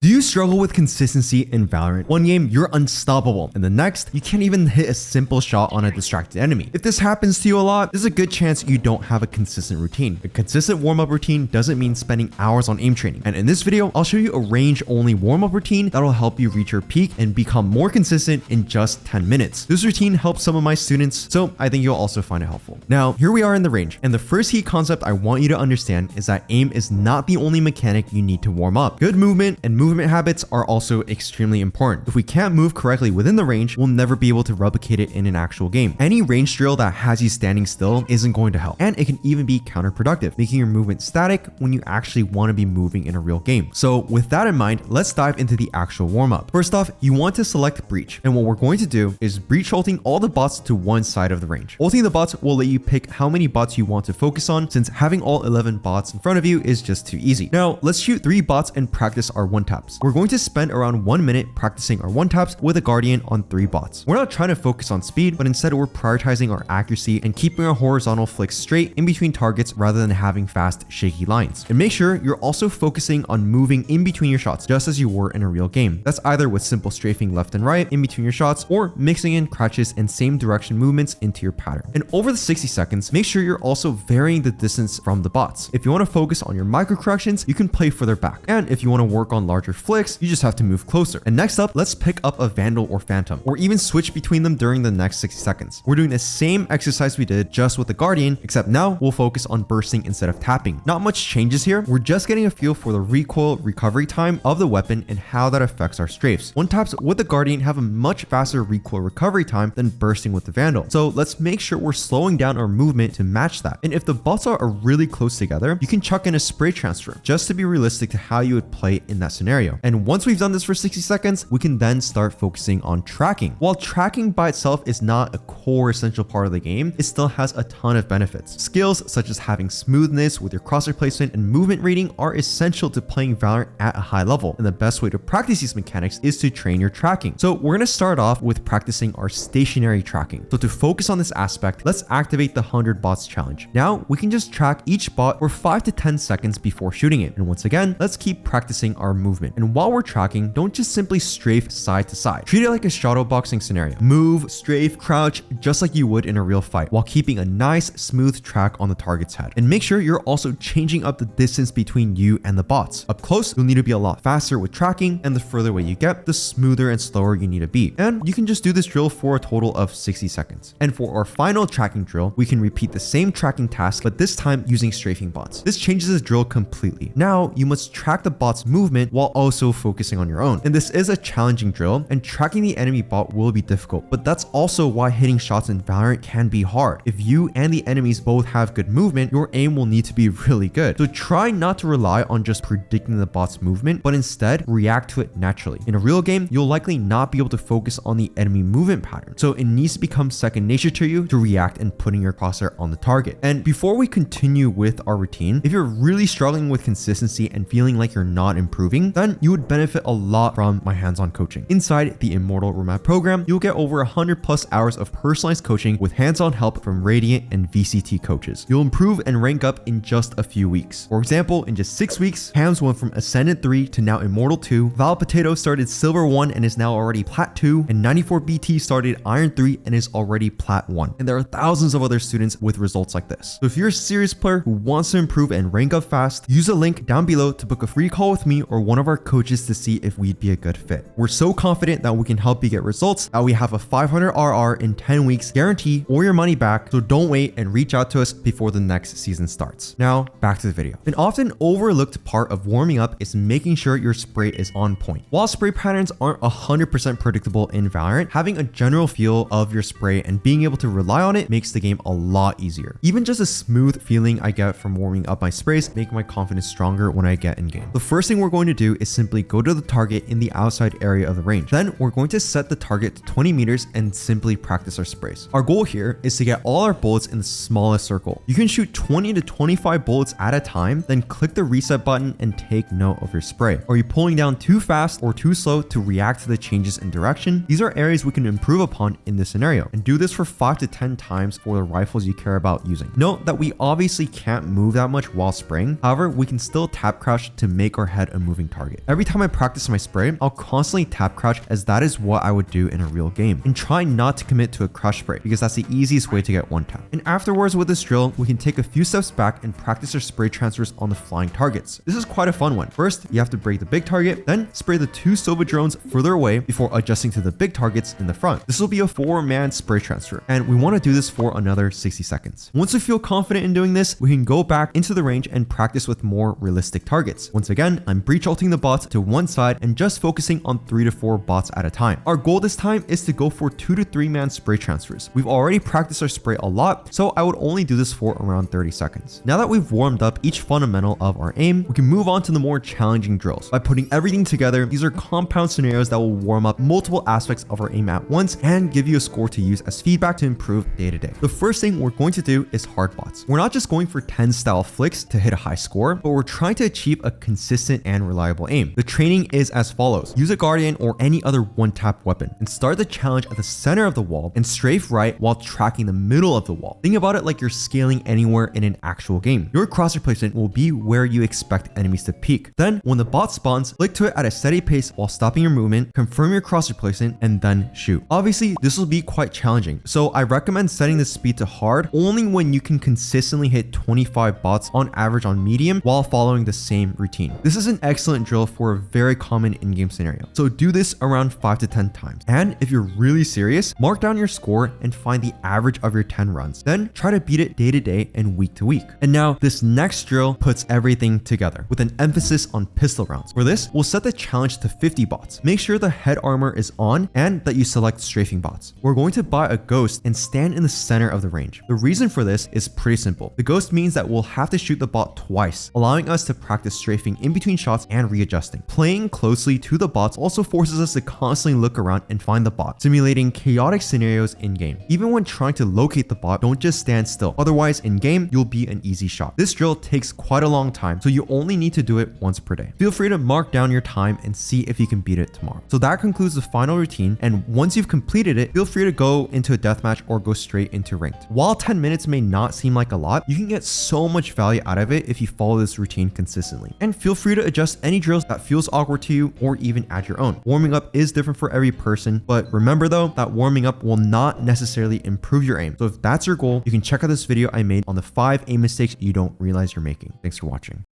Do you struggle with consistency in Valorant? One game, you're unstoppable, and the next, you can't even hit a simple shot on a distracted enemy. If this happens to you a lot, there's a good chance you don't have a consistent routine. A consistent warm-up routine doesn't mean spending hours on aim training. And in this video, I'll show you a range-only warm-up routine that'll help you reach your peak and become more consistent in just 10 minutes. This routine helps some of my students, so I think you'll also find it helpful. Now, here we are in the range, and the first key concept I want you to understand is that aim is not the only mechanic you need to warm up. Good movement and movement habits are also extremely important. If we can't move correctly within the range, we'll never be able to replicate it in an actual game. Any range drill that has you standing still isn't going to help, and it can even be counterproductive, making your movement static when you actually want to be moving in a real game. So with that in mind, let's dive into the actual warm-up. First off, you want to select breach, and what we're going to do is breach ulting all the bots to one side of the range. Ulting the bots will let you pick how many bots you want to focus on, since having all 11 bots in front of you is just too easy. Now let's shoot 3 bots and practice our one taps. We're going to spend around 1 minute practicing our one taps with a guardian on 3 bots. We're not trying to focus on speed, but instead we're prioritizing our accuracy and keeping our horizontal flicks straight in between targets rather than having fast, shaky lines. And make sure you're also focusing on moving in between your shots, just as you were in a real game. That's either with simple strafing left and right in between your shots, or mixing in crouches and same direction movements into your pattern. And over the 60 seconds, make sure you're also varying the distance from the bots. If you want to focus on your micro corrections, you can play further back. And if you want to work on larger flicks, you just have to move closer. And next up, let's pick up a Vandal or Phantom, or even switch between them during the next 60 seconds. We're doing the same exercise we did just with the Guardian, except now we'll focus on bursting instead of tapping. Not much changes here. We're just getting a feel for the recoil recovery time of the weapon and how that affects our strafes. One taps with the Guardian have a much faster recoil recovery time than bursting with the Vandal. So let's make sure we're slowing down our movement to match that. And if the bots are really close together, you can chuck in a spray transfer just to be realistic to how you would play in that scenario. And once we've done this for 60 seconds, we can then start focusing on tracking. While tracking by itself is not a core essential part of the game, it still has a ton of benefits. Skills such as having smoothness with your crosshair placement and movement reading are essential to playing Valorant at a high level. And the best way to practice these mechanics is to train your tracking. So we're going to start off with practicing our stationary tracking. So to focus on this aspect, let's activate the 100 bots challenge. Now we can just track each bot for 5 to 10 seconds before shooting it. And once again, let's keep practicing our movement. And while we're tracking, don't just simply strafe side to side. Treat it like a shadow boxing scenario. Move, strafe, crouch, just like you would in a real fight, while keeping a nice, smooth track on the target's head. And make sure you're also changing up the distance between you and the bots. Up close, you'll need to be a lot faster with tracking, and the further away you get, the smoother and slower you need to be. And you can just do this drill for a total of 60 seconds. And for our final tracking drill, we can repeat the same tracking task, but this time using strafing bots. This changes the drill completely. Now, you must track the bot's movement while also focusing on your own. And this is a challenging drill, and tracking the enemy bot will be difficult, but that's also why hitting shots in Valorant can be hard. If you and the enemies both have good movement, your aim will need to be really good. So try not to rely on just predicting the bot's movement, but instead react to it naturally. In a real game, you'll likely not be able to focus on the enemy movement pattern, so it needs to become second nature to you to react and putting your crosshair on the target. And before we continue with our routine, if you're really struggling with consistency and feeling like you're not improving, then you would benefit a lot from my hands-on coaching. Inside the Immortal Warmup program, you'll get over 100 plus hours of personalized coaching with hands-on help from Radiant and VCT coaches. You'll improve and rank up in just a few weeks. For example, in just 6 weeks, Hams went from Ascendant 3 to now Immortal 2, Val Potato started Silver 1 and is now already Plat 2, and 94BT started Iron 3 and is already Plat 1. And there are thousands of other students with results like this. So if you're a serious player who wants to improve and rank up fast, use the link down below to book a free call with me or one of our coaches to see if we'd be a good fit. We're so confident that we can help you get results that we have a 500 RR in 10 weeks guarantee or your money back, so don't wait and reach out to us before the next season starts. Now, back to the video. An often overlooked part of warming up is making sure your spray is on point. While spray patterns aren't 100% predictable in Valorant, having a general feel of your spray and being able to rely on it makes the game a lot easier. Even just a smooth feeling I get from warming up my sprays make my confidence stronger when I get in game. The first thing we're going to do is simply go to the target in the outside area of the range. Then we're going to set the target to 20 meters and simply practice our sprays. Our goal here is to get all our bullets in the smallest circle. You can shoot 20 to 25 bullets at a time, then click the reset button and take note of your spray. Are you pulling down too fast or too slow to react to the changes in direction? These are areas we can improve upon in this scenario, and do this for 5 to 10 times for the rifles you care about using. Note that we obviously can't move that much while spraying. However, we can still tap crouch to make our head a moving target. target. Every time I practice my spray, I'll constantly tap crouch as that is what I would do in a real game, and try not to commit to a crush spray because that's the easiest way to get one tap. And afterwards with this drill, we can take a few steps back and practice our spray transfers on the flying targets. This is quite a fun one. First, you have to break the big target, then spray the 2 Sova drones further away before adjusting to the big targets in the front. This will be a 4-man spray transfer, and we want to do this for another 60 seconds. Once we feel confident in doing this, we can go back into the range and practice with more realistic targets. Once again, I'm breach ulting the bots to one side and just focusing on 3 to 4 bots at a time. Our goal this time is to go for 2 to 3 man spray transfers. We've already practiced our spray a lot, so I would only do this for around 30 seconds. Now that we've warmed up each fundamental of our aim, we can move on to the more challenging drills. By putting everything together, these are compound scenarios that will warm up multiple aspects of our aim at once and give you a score to use as feedback to improve day to day. The first thing we're going to do is hard bots. We're not just going for 10 style flicks to hit a high score, but we're trying to achieve a consistent and reliable aim. The training is as follows. Use a guardian or any other one-tap weapon and start the challenge at the center of the wall and strafe right while tracking the middle of the wall. Think about it like you're scaling anywhere in an actual game. Your crosshair placement will be where you expect enemies to peek. Then when the bot spawns, flick to it at a steady pace while stopping your movement, confirm your crosshair placement, and then shoot. Obviously, this will be quite challenging, so I recommend setting the speed to hard only when you can consistently hit 25 bots on average on medium while following the same routine. This is an excellent drill for a very common in-game scenario, so do this around 5 to 10 times. And if you're really serious, mark down your score and find the average of your 10 runs. Then try to beat it day to day and week to week. And now this next drill puts everything together with an emphasis on pistol rounds. For this, we'll set the challenge to 50 bots. Make sure the head armor is on and that you select strafing bots. We're going to buy a ghost and stand in the center of the range. The reason for this is pretty simple. The ghost means that we'll have to shoot the bot twice, allowing us to practice strafing in between shots and readjusting. Playing closely to the bots also forces us to constantly look around and find the bot, simulating chaotic scenarios in game. Even when trying to locate the bot, don't just stand still. Otherwise, in game, you'll be an easy shot. This drill takes quite a long time, so you only need to do it once per day. Feel free to mark down your time and see if you can beat it tomorrow. So that concludes the final routine, and once you've completed it, feel free to go into a deathmatch or go straight into ranked. While 10 minutes may not seem like a lot, you can get so much value out of it if you follow this routine consistently. And feel free to adjust any drills that feels awkward to you or even add your own. Warming up is different for every person, but remember though that warming up will not necessarily improve your aim. So if that's your goal, you can check out this video I made on the 5 aim mistakes you don't realize you're making. Thanks for watching.